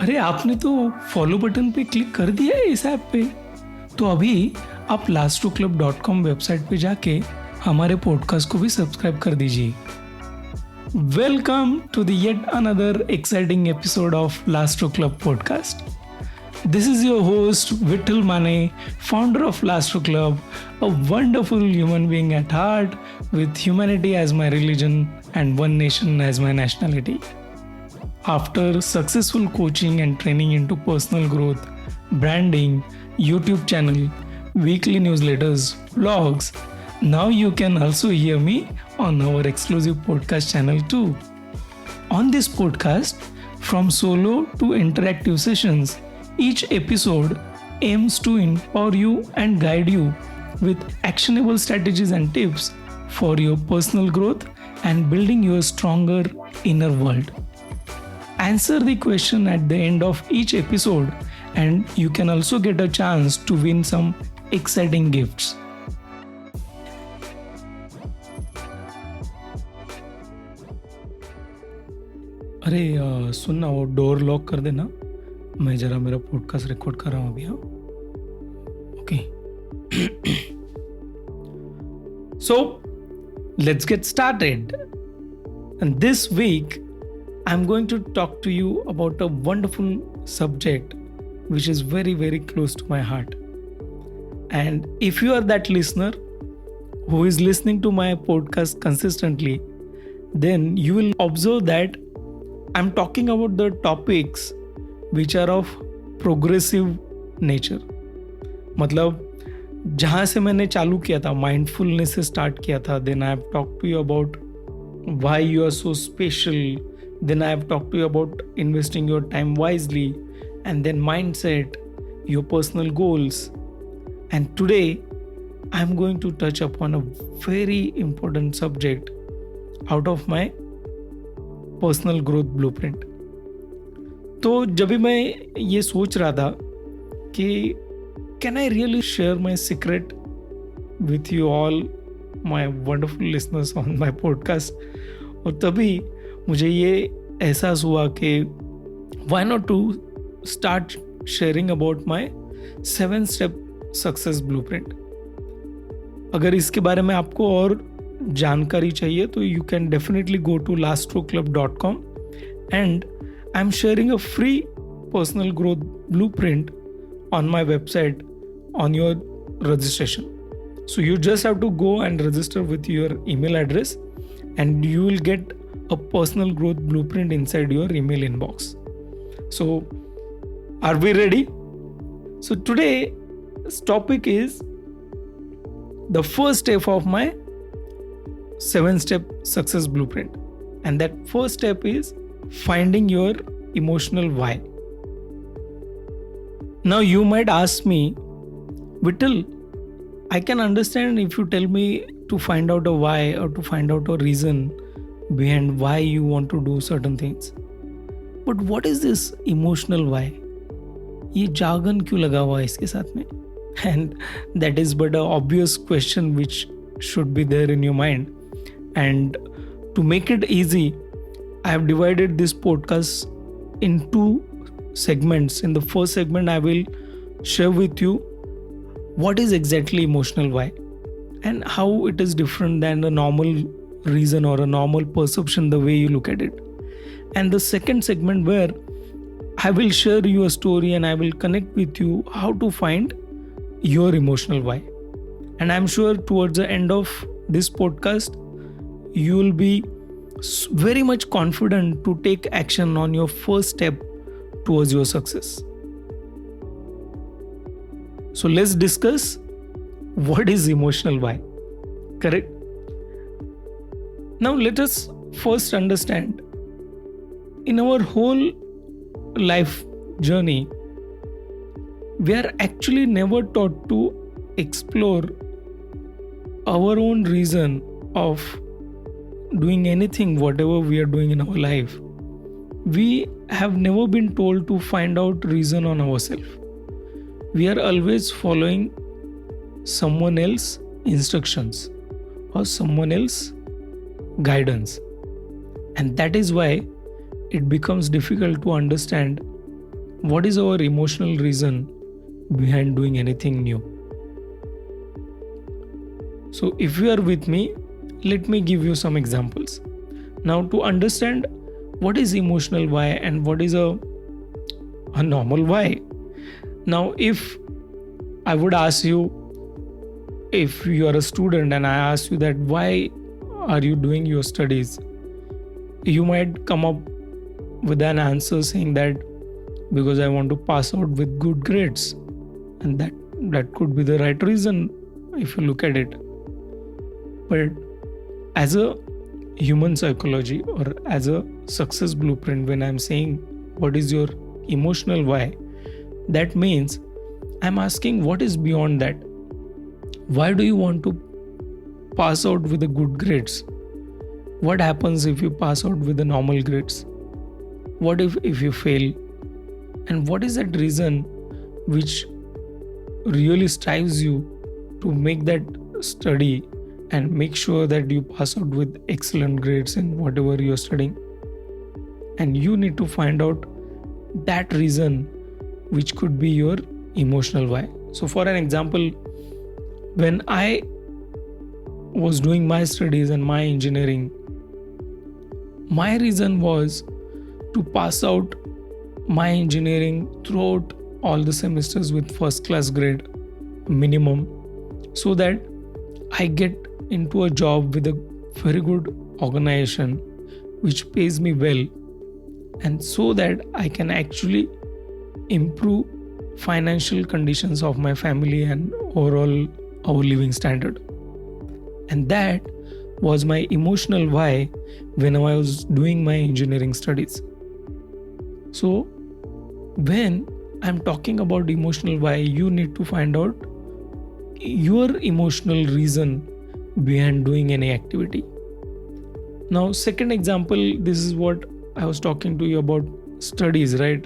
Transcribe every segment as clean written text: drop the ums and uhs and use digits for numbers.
अरे आपने तो फॉलो बटन पे क्लिक कर दिया है इस ऐप पे। तो अभी आप lastrowclub.com वेबसाइट पे जाके हमारे पॉडकास्ट को भी सब्सक्राइब कर दीजिए। Welcome to the yet another exciting episode of Lastro club podcast. This is your host Vittal Mane, founder of LastRow Club, a wonderful human being at heart with humanity as my religion and one nation as my nationality. After successful coaching and training into personal growth, branding, YouTube channel, weekly newsletters, blogs, now you can also hear me on our exclusive podcast channel too. On this podcast, from solo to interactive sessions, each episode aims to empower you and guide you with actionable strategies and tips for your personal growth and building your stronger inner world. Answer the question at the end of each episode, and you can also get a chance to win some exciting gifts. अरे सुन ना, वो door lock कर देना। मैं जरा मेरा podcast record कर रहा हूँ अभी। हाँ, okay. So let's get started. And this week I'm going to talk to you about a wonderful subject which is very, very close to my heart. And if you are that listener who is listening to my podcast consistently, then you will observe that I'm talking about the topics which are of progressive nature. मतलब जहाँ से मैंने चालू किया था, mindfulness से start किया था, then I have talked to you about why you are so special. Then I have talked to you about investing your time wisely, and then mindset, your personal goals. And today, I'm going to touch upon a very important subject out of my personal growth blueprint. तो जब भी मैं ये सोच रहा था कि can I really share my secret with you all, my wonderful listeners on my podcast, और तभी मुझे ये एहसास हुआ कि why not to start sharing about my 7-step success blueprint. अगर इसके बारे में आपको और जानकारी चाहिए तो you can definitely go to lastrowclub.com and I'm sharing a free personal growth blueprint on my website on your registration. So you just have to go and register with your email address and you will get a personal growth blueprint inside your email inbox. So are we ready? So today's topic is the first step of my 7-step success blueprint. And that first step is finding your emotional why. Now you might ask me, Vittal, I can understand if you tell me to find out a why or to find out a reason behind why you want to do certain things. But what is this emotional why? ये jargon क्यों लगा हुआ है इसके साथ में? And that is but an obvious question which should be there in your mind. And to make it easy, I have divided this podcast in 2 segments. In the first segment, I will share with you what is exactly emotional why and how it is different than the normal reason or a normal perception the way you look at it. And the second segment where I will share you a story and I will connect with you how to find your emotional why. And I'm sure towards the end of this podcast you will be very much confident to take action on your first step towards your success. So let's discuss what is emotional why. Correct? Now let us first understand, in our whole life journey, we are actually never taught to explore our own reason of doing anything, whatever we are doing in our life. We have never been told to find out reason on ourselves. We are always following someone else's instructions or someone else's guidance. And that is why it becomes difficult to understand what is our emotional reason behind doing anything new? So if you are with me, let me give you some examples. Now, to understand what is emotional why and what is a normal why. Now, if I would ask you, if you are a student and I ask you that why are you doing your studies, you might come up with an answer saying that because I want to pass out with good grades. And that could be the right reason if you look at it. But as a human psychology or as a success blueprint, when I'm saying what is your emotional why, that means I'm asking what is beyond that. Why do you want to pass out with the good grades? What happens if you pass out with the normal grades? What if you fail? And what is that reason which really strives you to make that study and make sure that you pass out with excellent grades in whatever you're studying? And you need to find out that reason which could be your emotional why. So for an example, when I was doing my studies and my engineering, my reason was to pass out my engineering throughout all the semesters with first class grade minimum, so that I get into a job with a very good organization which pays me well, and so that I can actually improve financial conditions of my family and overall our living standard. And that was my emotional why when I was doing my engineering studies. So when I'm talking about emotional why, you need to find out your emotional reason behind doing any activity. Now, second example, this is what I was talking to you about studies, right?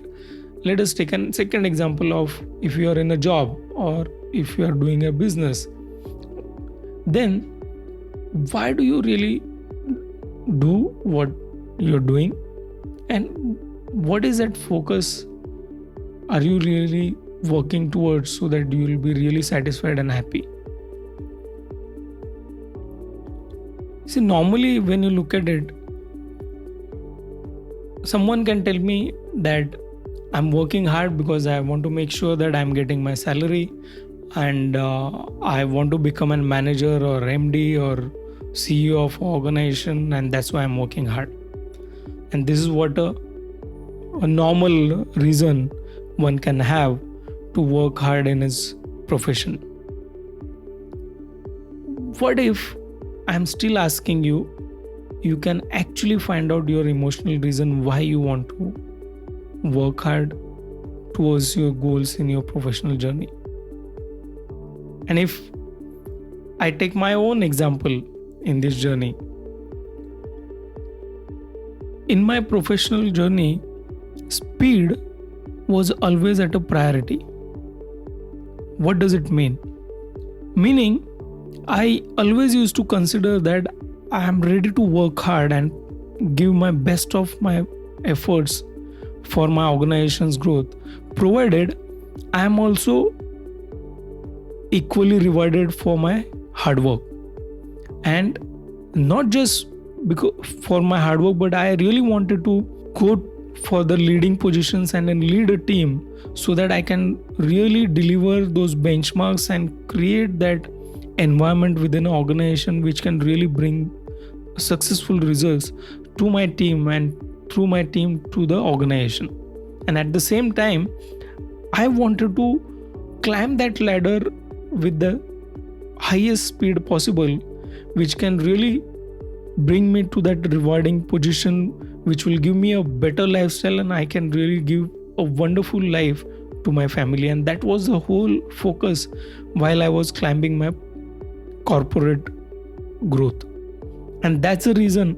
Let us take a second example of if you are in a job or if you are doing a business. Then why do you really do what you're doing? And what is that focus are you really working towards so that you will be really satisfied and happy? See, normally when you look at it, someone can tell me that I'm working hard because I want to make sure that I'm getting my salary, and I want to become a manager or MD or CEO of an organization, and that's why I'm working hard. And this is what a normal reason one can have to work hard in his profession. What if I'm still asking you, you can actually find out your emotional reason why you want to work hard towards your goals in your professional journey? And if I take my own example in this journey, in my professional journey, speed was always at a priority. What does it mean? Meaning, I always used to consider that I am ready to work hard and give my best of my efforts for my organization's growth, provided I am also equally rewarded for my hard work. And not just because for my hard work, but I really wanted to go for the leading positions and then lead a team so that I can really deliver those benchmarks and create that environment within an organization which can really bring successful results to my team and through my team to the organization. And at the same time, I wanted to climb that ladder with the highest speed possible, which can really bring me to that rewarding position, which will give me a better lifestyle, and I can really give a wonderful life to my family. And that was the whole focus while I was climbing my corporate growth. And that's the reason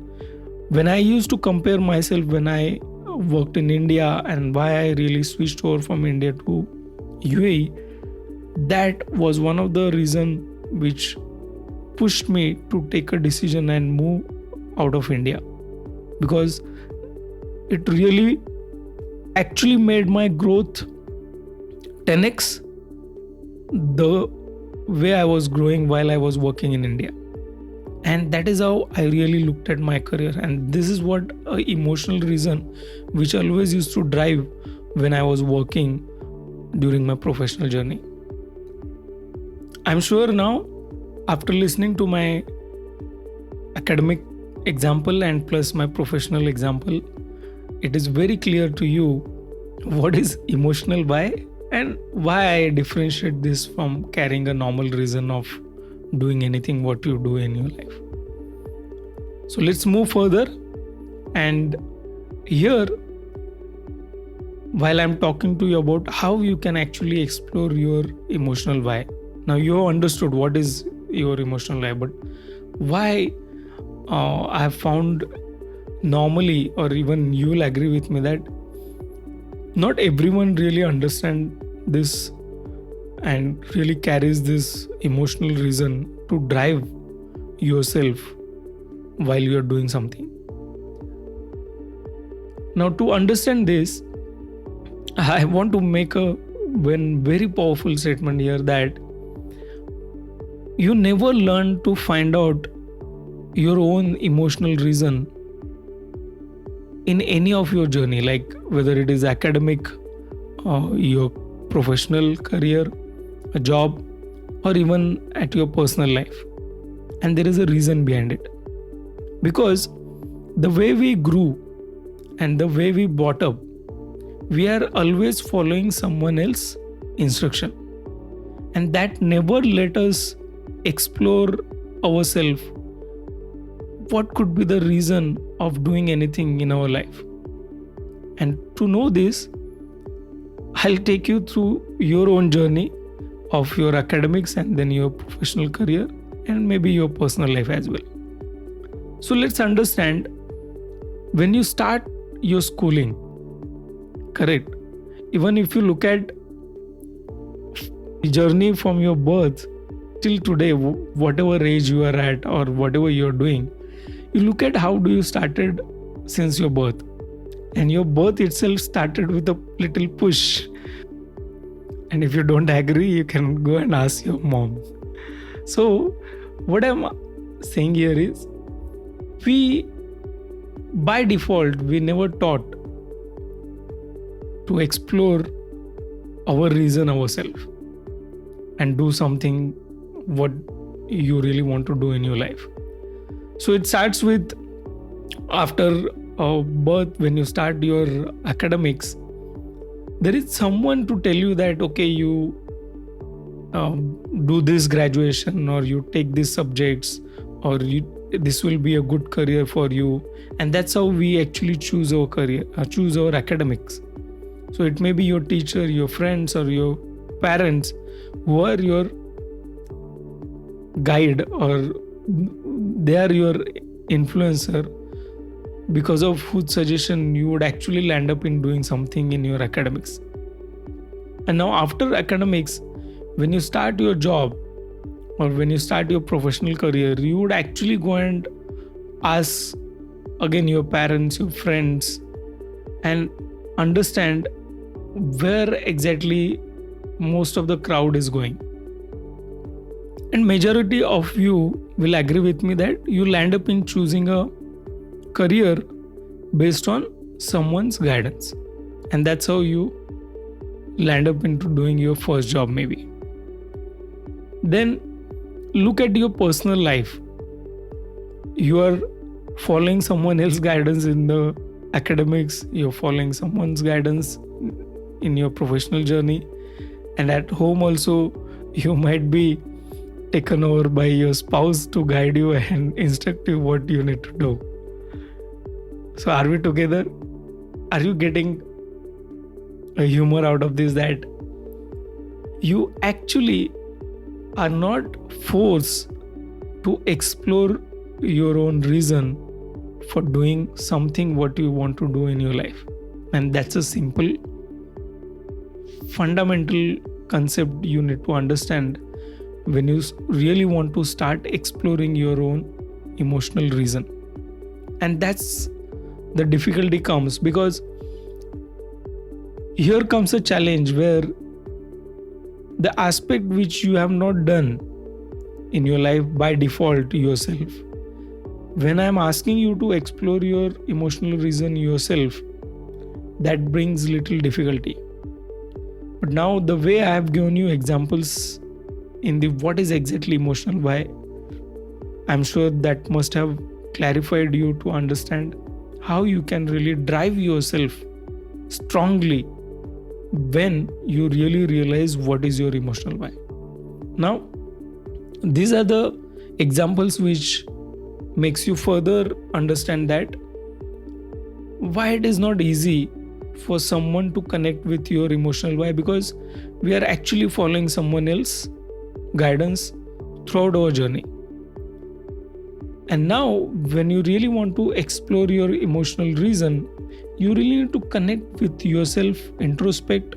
when I used to compare myself when I worked in India and why I really switched over from India to UAE, that was one of the reasons which pushed me to take a decision and move out of India, because it really actually made my growth 10x the way I was growing while I was working in India. And that is how I really looked at my career. And this is what emotional reason which always used to drive when I was working during my professional journey. I'm sure now, after listening to my academic example and plus my professional example, it is very clear to you what is emotional why and why I differentiate this from carrying a normal reason of doing anything what you do in your life. So let's move further. And here, while I'm talking to you about how you can actually explore your emotional why. Now you have understood what is your emotional why, but why I have found normally, or even you will agree with me, that not everyone really understand this and really carries this emotional reason to drive yourself while you are doing something. Now, to understand this, I want to make a very powerful statement here, that you never learn to find out your own emotional reason in any of your journey, like whether it is academic, your professional career, a job, or even at your personal life. And there is a reason behind it. Because the way we grew and the way we brought up, we are always following someone else's instruction. And that never let us explore ourselves. What could be the reason of doing anything in our life? And to know this, I'll take you through your own journey of your academics and then your professional career and maybe your personal life as well. So let's understand, when you start your schooling, correct? Even if you look at the journey from your birth till today, whatever age you are at or whatever you're doing, you look at how do you started since your birth. And your birth itself started with a little push. And if you don't agree, you can go and ask your mom. So what I'm saying here is, by default, we never taught to explore our reason ourselves and do something what you really want to do in your life. So it starts with, after birth, when you start your academics, there is someone to tell you that, okay, you do this graduation, or you take these subjects, or this will be a good career for you. And that's how we actually choose our career, choose our academics. So it may be your teacher, your friends, or your parents who are your guide, or they are your influencer, because of whose suggestion you would actually land up in doing something in your academics. And now after academics, when you start your job or when you start your professional career, you would actually go and ask again your parents, your friends, and understand where exactly most of the crowd is going. And majority of you will agree with me that you land up in choosing a career based on someone's guidance. And that's how you land up into doing your first job maybe. Then look at your personal life. You are following someone else's guidance in the academics, you're following someone's guidance in your professional journey, and at home also you might be taken over by your spouse to guide you and instruct you what you need to do. So are we together? Are you getting a humor out of this, that you actually are not forced to explore your own reason for doing something what you want to do in your life? And that's a simple fundamental concept you need to understand when you really want to start exploring your own emotional reason. And that's the difficulty comes, because here comes a challenge where the aspect which you have not done in your life by default yourself, when I'm asking you to explore your emotional reason yourself, that brings little difficulty. But now the way I have given you examples in the what is exactly emotional why, I'm sure that must have clarified you to understand how you can really drive yourself strongly when you really realize what is your emotional why. Now, these are the examples which makes you further understand that why it is not easy for someone to connect with your emotional why, because we are actually following someone else's guidance throughout our journey. And now, when you really want to explore your emotional reason, you really need to connect with yourself, introspect,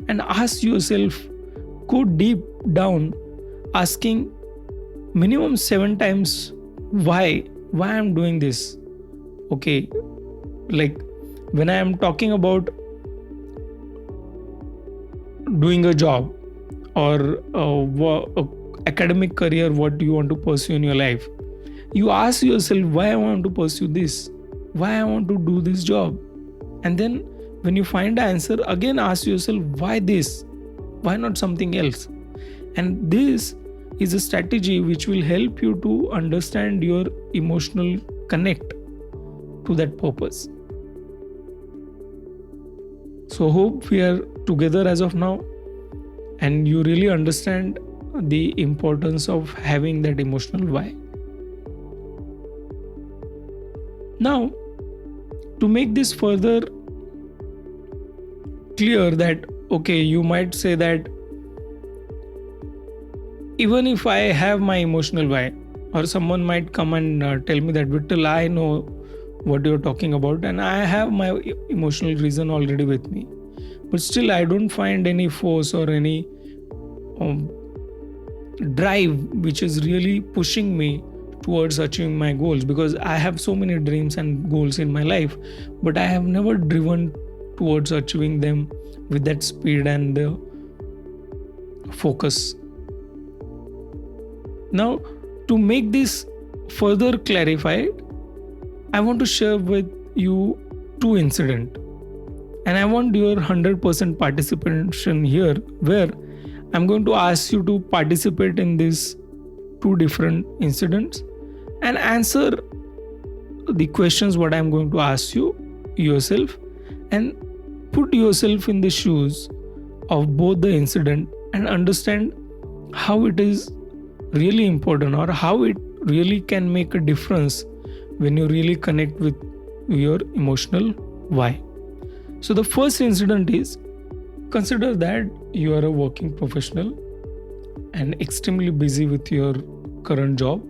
and ask yourself, go deep down, asking minimum 7 times why I'm doing this. Okay, like when I am talking about doing a job or a academic career, what do you want to pursue in your life, you ask yourself why I want to pursue this, why I want to do this job. And then when you find the answer, again ask yourself why this, why not something else. And this is a strategy which will help you to understand your emotional connect to that purpose. So hope we are together as of now and you really understand the importance of having that emotional why. Now, to make this further clear that, okay, you might say that even if I have my emotional why, or someone might come and tell me that, Vittal, I know what you're talking about and I have my emotional reason already with me. But still, I don't find any force or any drive which is really pushing me towards achieving my goals, because I have so many dreams and goals in my life, but I have never driven towards achieving them with that speed and focus. Now, to make this further clarified, I want to share with you 2 incidents, and I want your 100% participation here, where I'm going to ask you to participate in these 2 different incidents and answer the questions what I'm going to ask you yourself, and put yourself in the shoes of both the incident and understand how it is really important or how it really can make a difference when you really connect with your emotional why. So the first incident is, consider that you are a working professional and extremely busy with your current job,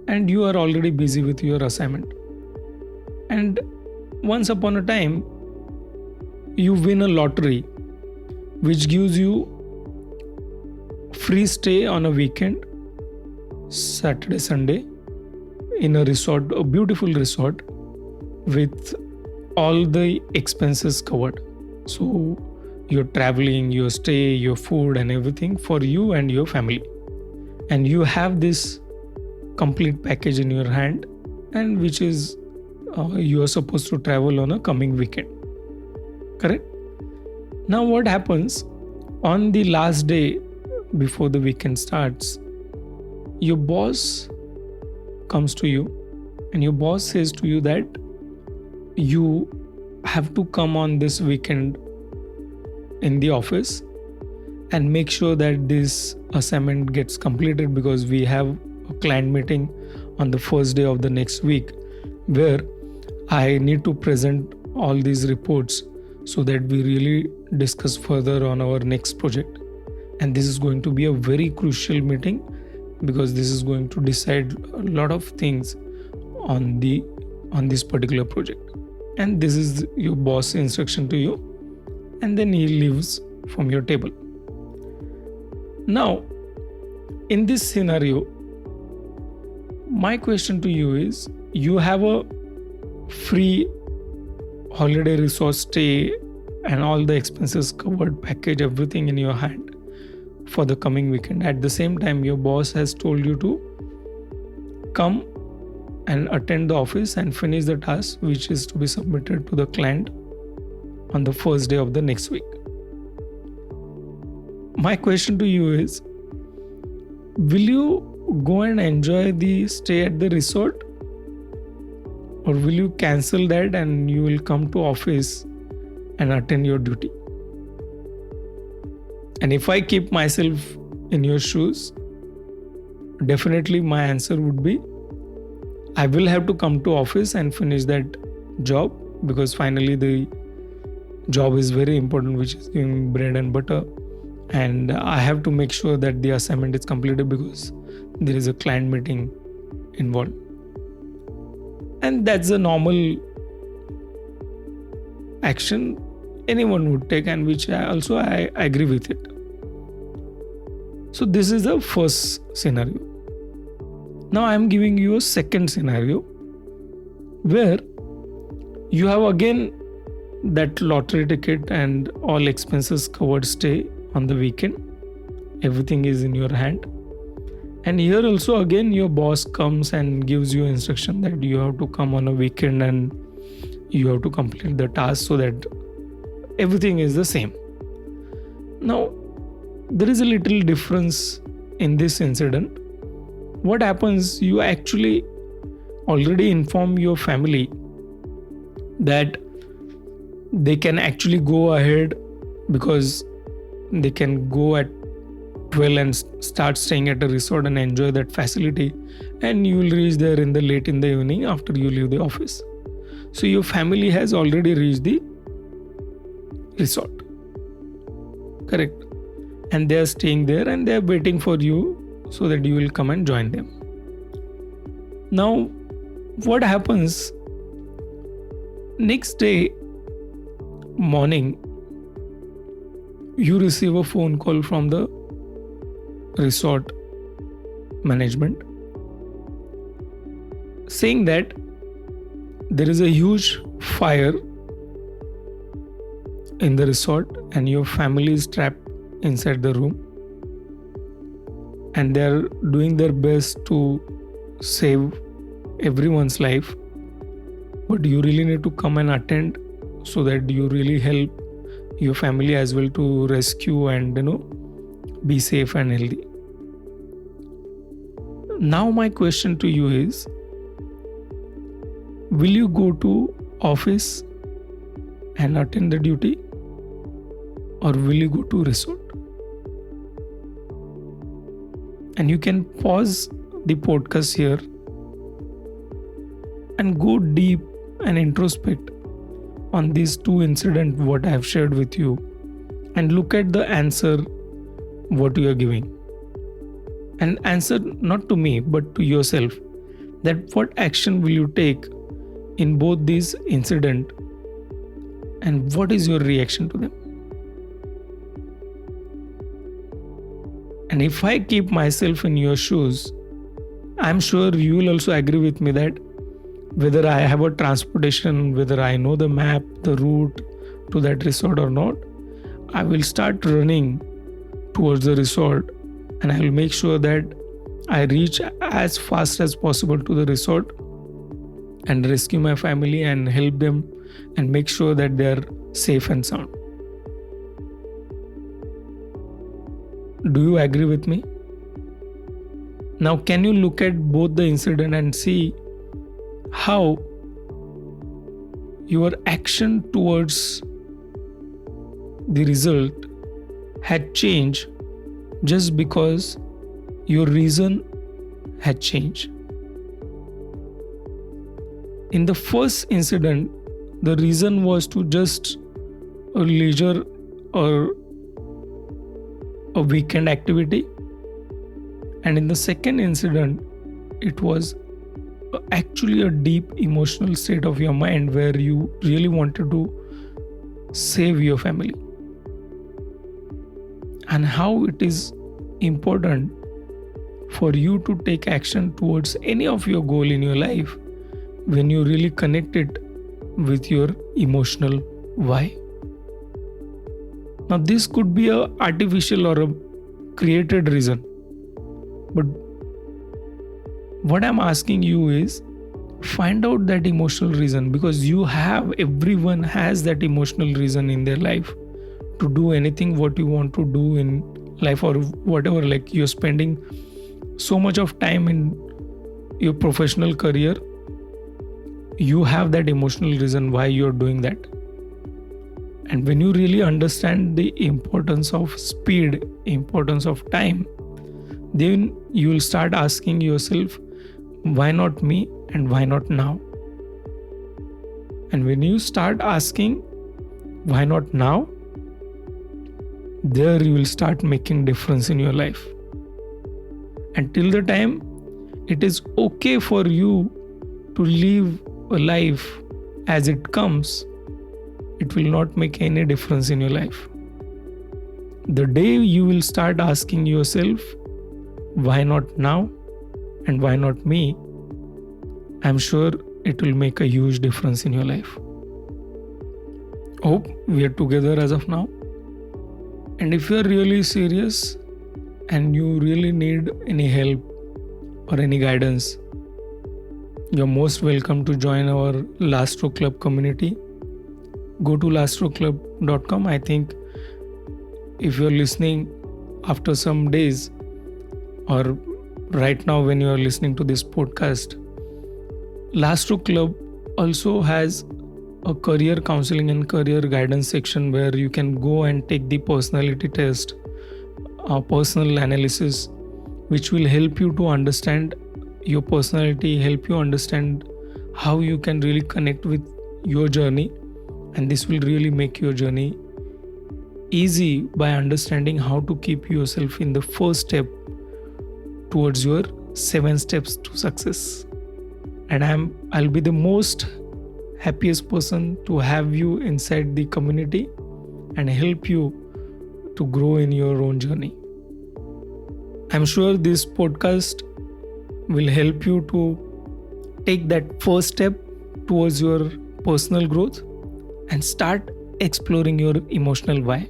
and you are already busy with your assignment. And once upon a time, you win a lottery which gives you free stay on a weekend, Saturday, Sunday, in a resort, a beautiful resort with all the expenses covered. So your traveling, your stay, your food and everything for you and your family. And you have this complete package in your hand, and which is you are supposed to travel on a coming weekend. Correct? Now what happens on the last day before the weekend starts? Your boss comes to you and your boss says to you that you have to come on this weekend in the office and make sure that this assignment gets completed, because we have a client meeting on the first day of the next week where I need to present all these reports so that we really discuss further on our next project. And this is going to be a very crucial meeting, because this is going to decide a lot of things on this particular project. And this is your boss instruction to you, and then he leaves from your table. Now, in this scenario, my question to you is, you have a free holiday resort stay and all the expenses covered package, everything in your hand for the coming weekend. At the same time, your boss has told you to come and attend the office and finish the task which is to be submitted to the client on the first day of the next week. My question to you is, will you go and enjoy the stay at the resort, or will you cancel that and you will come to office and attend your duty? And if I keep myself in your shoes, definitely my answer would be, I will have to come to office and finish that job, because finally the job is very important, which is giving bread and butter, and I have to make sure that the assignment is completed because there is a client meeting involved. And that's a normal action anyone would take, and which I agree with it. So this is the first scenario. Now I am giving you a second scenario where you have again that lottery ticket and all expenses covered stay on the weekend. Everything is in your hand. And here also again your boss comes and gives you instruction that you have to come on a weekend and you have to complete the task, so that everything is the same. Now there is a little difference in this incident. What happens, you actually already inform your family that they can actually go ahead, because they can go at 12 and start staying at a resort and enjoy that facility, and you will reach there in the late in the evening after you leave the office. So your family has already reached the resort, correct? And they are staying there and they are waiting for you so that you will come and join them. Now what happens, next day morning you receive a phone call from the resort management saying that there is a huge fire in the resort and your family is trapped inside the room, and they are doing their best to save everyone's life, but you really need to come and attend so that you really help your family as well to rescue and be safe and healthy. Now my question to you is, will you go to office and attend the duty, or will you go to resort? And you can pause the podcast here and go deep and introspect on these two incidents what I have shared with you, and look at the answer what you are giving, and answer not to me but to yourself, that what action will you take in both these incidents and what is your reaction to them. And if I keep myself in your shoes, I'm sure you will also agree with me that whether I have a transportation, whether I know the map, the route to that resort or not, I will start running towards the resort, and I will make sure that I reach as fast as possible to the resort and rescue my family and help them and make sure that they are safe and sound. Do you agree with me? Now can you look at both the incident and see how your action towards the result had changed just because your reason had changed. In the first incident, the reason was to just a leisure or a weekend activity, and in the second incident it was actually a deep emotional state of your mind where you really wanted to save your family, and how it is important for you to take action towards any of your goal in your life when you really connect it with your emotional why. Now, this could be a artificial or a created reason, but what I'm asking you is find out that emotional reason, because everyone has that emotional reason in their life to do anything what you want to do in life, or whatever. Like, you're spending so much of time in your professional career, you have that emotional reason why you're doing that. And when you really understand the importance of speed, importance of time, then you will start asking yourself, why not me and why not now? And when you start asking, why not now? There you will start making difference in your life. And till the time it is okay for you to live a life as it comes, it will not make any difference in your life. The day you will start asking yourself, why not now and why not me, I'm sure it will make a huge difference in your life. Hope we are together as of now. And if you are really serious and you really need any help or any guidance, you're most welcome to join our LastRow Club community. Go to LastRowClub.com. I think if you're listening after some days, or right now when you are listening to this podcast, LastRow Club also has a career counseling and career guidance section where you can go and take the personality test, personal analysis, which will help you to understand your personality, help you understand how you can really connect with your journey. And this will really make your journey easy by understanding how to keep yourself in the first step towards your 7 steps to success. And I'll be the most happiest person to have you inside the community and help you to grow in your own journey. I'm sure this podcast will help you to take that first step towards your personal growth and start exploring your emotional why.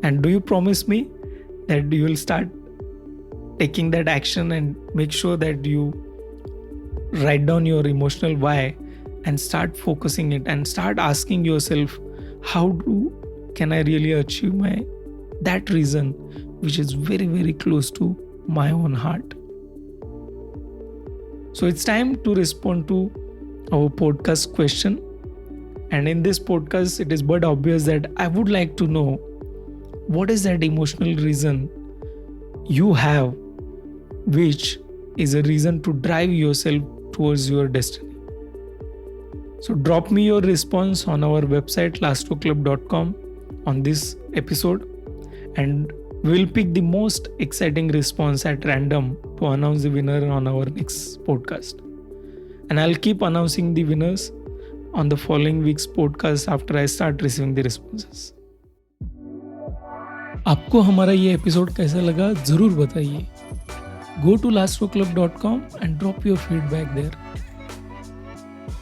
And do you promise me that you will start taking that action and make sure that you write down your emotional why and start focusing it and start asking yourself, can I really achieve that reason which is very, very close to my own heart? So it's time to respond to our podcast question. And in this podcast, it is but obvious that I would like to know, what is that emotional reason you have which is a reason to drive yourself towards your destiny? So drop me your response on our website lastrowclub.com on this episode, and we'll pick the most exciting response at random to announce the winner on our next podcast. And I'll keep announcing the winners on the following week's podcast after I start receiving the responses. आपको हमारा ये episode कैसा लगा जरूर बताइए. Go to lastrowclub.com and drop your feedback there.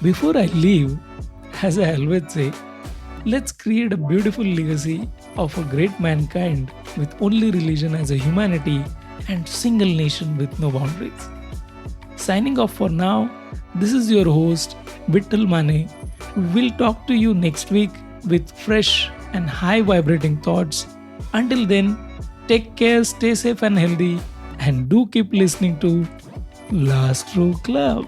Before I leave, as I always say, let's create a beautiful legacy of a great mankind with only religion as a humanity and single nation with no boundaries. Signing off for now, this is your host, Vittal Mane. We'll talk to you next week with fresh and high vibrating thoughts. Until then, take care, stay safe and healthy, and do keep listening to LastRow Club.